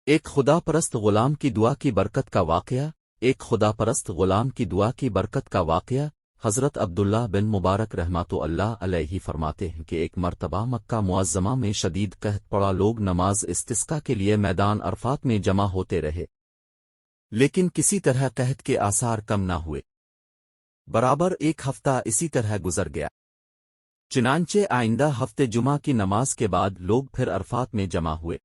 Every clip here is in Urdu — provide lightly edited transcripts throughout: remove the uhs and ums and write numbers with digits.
ایک خدا پرست غلام کی دعا کی برکت کا واقعہ ایک خدا پرست غلام کی دعا کی برکت کا واقعہ حضرت عبداللہ بن مبارک رحمۃ اللہ علیہ فرماتے ہیں کہ ایک مرتبہ مکہ معظمہ میں شدید قحط پڑا، لوگ نماز استسقا کے لیے میدان عرفات میں جمع ہوتے رہے، لیکن کسی طرح قحط کے آثار کم نہ ہوئے۔ برابر ایک ہفتہ اسی طرح گزر گیا، چنانچہ آئندہ ہفتے جمعہ کی نماز کے بعد لوگ پھر عرفات میں جمع ہوئے،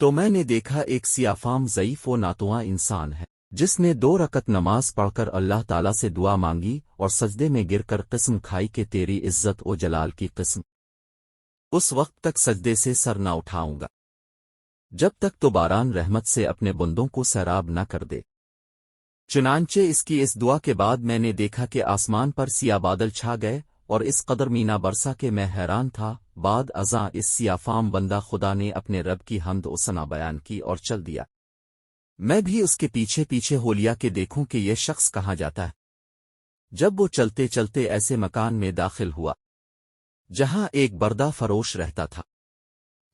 تو میں نے دیکھا ایک سیاہ فام ضعیف و ناتواں انسان ہے، جس نے 2 رکعت نماز پڑھ کر اللہ تعالیٰ سے دعا مانگی اور سجدے میں گر کر قسم کھائی کہ تیری عزت و جلال کی قسم، اس وقت تک سجدے سے سر نہ اٹھاؤں گا جب تک تو باران رحمت سے اپنے بندوں کو سیراب نہ کر دے۔ چنانچہ اس کی اس دعا کے بعد میں نے دیکھا کہ آسمان پر سیاہ بادل چھا گئے اور اس قدر مینا برسا کہ میں حیران تھا۔ بعد ازاں اس سیاہ فام بندہ خدا نے اپنے رب کی حمد و ثنا بیان کی اور چل دیا۔ میں بھی اس کے پیچھے پیچھے ہو لیا کہ دیکھوں کہ یہ شخص کہاں جاتا ہے۔ جب وہ چلتے چلتے ایسے مکان میں داخل ہوا جہاں ایک بردہ فروش رہتا تھا،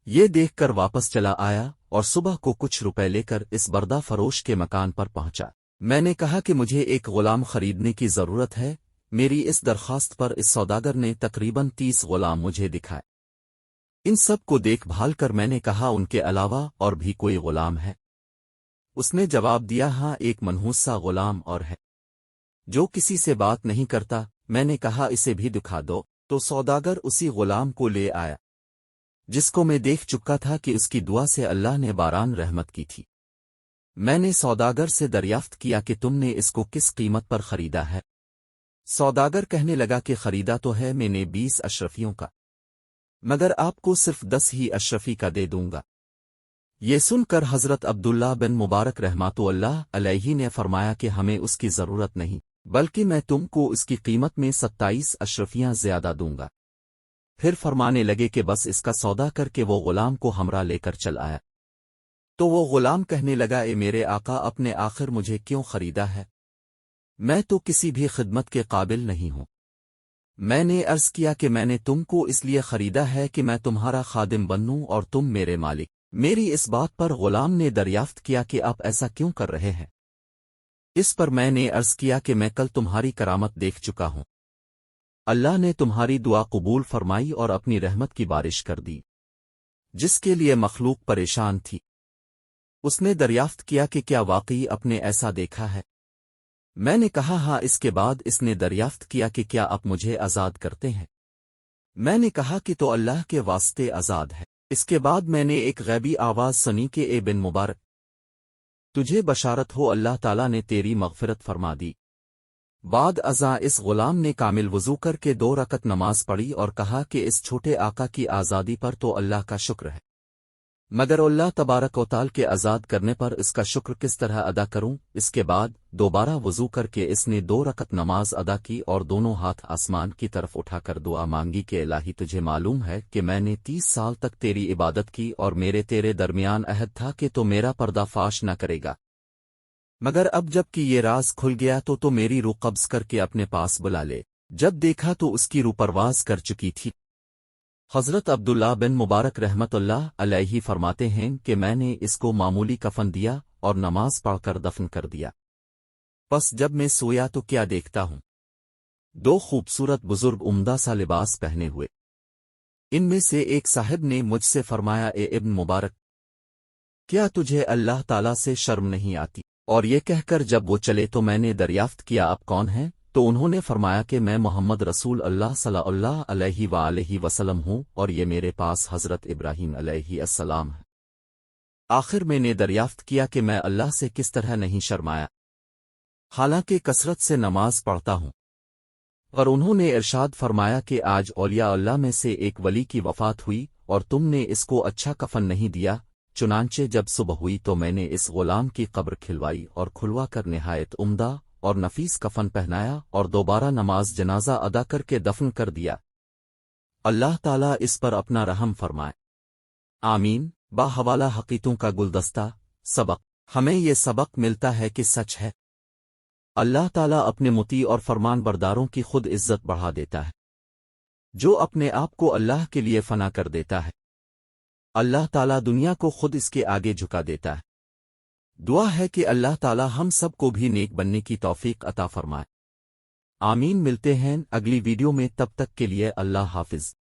یہ دیکھ کر واپس چلا آیا اور صبح کو کچھ روپے لے کر اس بردہ فروش کے مکان پر پہنچا۔ میں نے کہا کہ مجھے ایک غلام خریدنے کی ضرورت ہے۔ میری اس درخواست پر اس سوداگر نے تقریباً 30 غلام مجھے دکھائے۔ ان سب کو دیکھ بھال کر میں نے کہا ان کے علاوہ اور بھی کوئی غلام ہے؟ اس نے جواب دیا ہاں، ایک منحوس سا غلام اور ہے جو کسی سے بات نہیں کرتا۔ میں نے کہا اسے بھی دکھا دو، تو سوداگر اسی غلام کو لے آیا جس کو میں دیکھ چکا تھا کہ اس کی دعا سے اللہ نے باران رحمت کی تھی۔ میں نے سوداگر سے دریافت کیا کہ تم نے اس کو کس قیمت پر خریدا ہے؟ سوداگر کہنے لگا کہ خریدا تو ہے میں نے 20 اشرفیوں کا، مگر آپ کو صرف 10 ہی اشرفی کا دے دوں گا۔ یہ سن کر حضرت عبداللہ بن مبارک رحمۃ اللہ علیہ نے فرمایا کہ ہمیں اس کی ضرورت نہیں، بلکہ میں تم کو اس کی قیمت میں 27 اشرفیاں زیادہ دوں گا۔ پھر فرمانے لگے کہ بس اس کا سودا کر کے وہ غلام کو ہمراہ لے کر چل آیا۔ تو وہ غلام کہنے لگا اے میرے آقا، اپنے آخر مجھے کیوں خریدا ہے؟ میں تو کسی بھی خدمت کے قابل نہیں ہوں۔ میں نے عرض کیا کہ میں نے تم کو اس لیے خریدا ہے کہ میں تمہارا خادم بنوں اور تم میرے مالک۔ میری اس بات پر غلام نے دریافت کیا کہ آپ ایسا کیوں کر رہے ہیں؟ اس پر میں نے عرض کیا کہ میں کل تمہاری کرامت دیکھ چکا ہوں، اللہ نے تمہاری دعا قبول فرمائی اور اپنی رحمت کی بارش کر دی جس کے لیے مخلوق پریشان تھی۔ اس نے دریافت کیا کہ کیا واقعی اپنے ایسا دیکھا ہے؟ میں نے کہا ہاں۔ اس کے بعد اس نے دریافت کیا کہ کیا آپ مجھے آزاد کرتے ہیں؟ میں نے کہا کہ تو اللہ کے واسطے آزاد ہے۔ اس کے بعد میں نے ایک غیبی آواز سنی کہ اے بن مبارک، تجھے بشارت ہو، اللہ تعالیٰ نے تیری مغفرت فرما دی۔ بعد ازاں اس غلام نے کامل وضو کر کے 2 رکعت نماز پڑھی اور کہا کہ اس چھوٹے آقا کی آزادی پر تو اللہ کا شکر ہے، مگر اللہ تبارک و تعالی کے آزاد کرنے پر اس کا شکر کس طرح ادا کروں؟ اس کے بعد دوبارہ وضو کر کے اس نے 2 رکعت نماز ادا کی اور دونوں ہاتھ آسمان کی طرف اٹھا کر دعا مانگی کہ الہی، تجھے معلوم ہے کہ میں نے 30 سال تک تیری عبادت کی اور میرے تیرے درمیان عہد تھا کہ تو میرا پردہ فاش نہ کرے گا، مگر اب جب کہ یہ راز کھل گیا تو میری روح قبض کر کے اپنے پاس بلا لے۔ جب دیکھا تو اس کی روح پرواز کر چکی تھی۔ حضرت عبداللہ بن مبارک رحمت اللہ علیہ فرماتے ہیں کہ میں نے اس کو معمولی کفن دیا اور نماز پڑھ کر دفن کر دیا۔ پس جب میں سویا تو کیا دیکھتا ہوں، 2 خوبصورت بزرگ عمدہ سا لباس پہنے ہوئے۔ ان میں سے ایک صاحب نے مجھ سے فرمایا اے ابن مبارک، کیا تجھے اللہ تعالیٰ سے شرم نہیں آتی؟ اور یہ کہہ کر جب وہ چلے تو میں نے دریافت کیا آپ کون ہیں؟ تو انہوں نے فرمایا کہ میں محمد رسول اللہ صلی اللہ علیہ وآلہ وسلم ہوں اور یہ میرے پاس حضرت ابراہیم علیہ السلام ہے۔ آخر میں نے دریافت کیا کہ میں اللہ سے کس طرح نہیں شرمایا، حالانکہ کثرت سے نماز پڑھتا ہوں؟ اور انہوں نے ارشاد فرمایا کہ آج اولیاء اللہ میں سے ایک ولی کی وفات ہوئی اور تم نے اس کو اچھا کفن نہیں دیا۔ چنانچہ جب صبح ہوئی تو میں نے اس غلام کی قبر کھلوائی اور کھلوا کر نہایت عمدہ اور نفیس کفن پہنایا اور دوبارہ نماز جنازہ ادا کر کے دفن کر دیا۔ اللہ تعالیٰ اس پر اپنا رحم فرمائے، آمین۔ باحوالہ حقیقتوں کا گلدستہ سبق۔ ہمیں یہ سبق ملتا ہے کہ سچ ہے، اللہ تعالیٰ اپنے مطیع اور فرمان برداروں کی خود عزت بڑھا دیتا ہے، جو اپنے آپ کو اللہ کے لیے فنا کر دیتا ہے اللہ تعالیٰ دنیا کو خود اس کے آگے جھکا دیتا ہے۔ دعا ہے کہ اللہ تعالیٰ ہم سب کو بھی نیک بننے کی توفیق عطا فرمائے۔ آمین۔ ملتے ہیں اگلی ویڈیو میں، تب تک کے لیے اللہ حافظ۔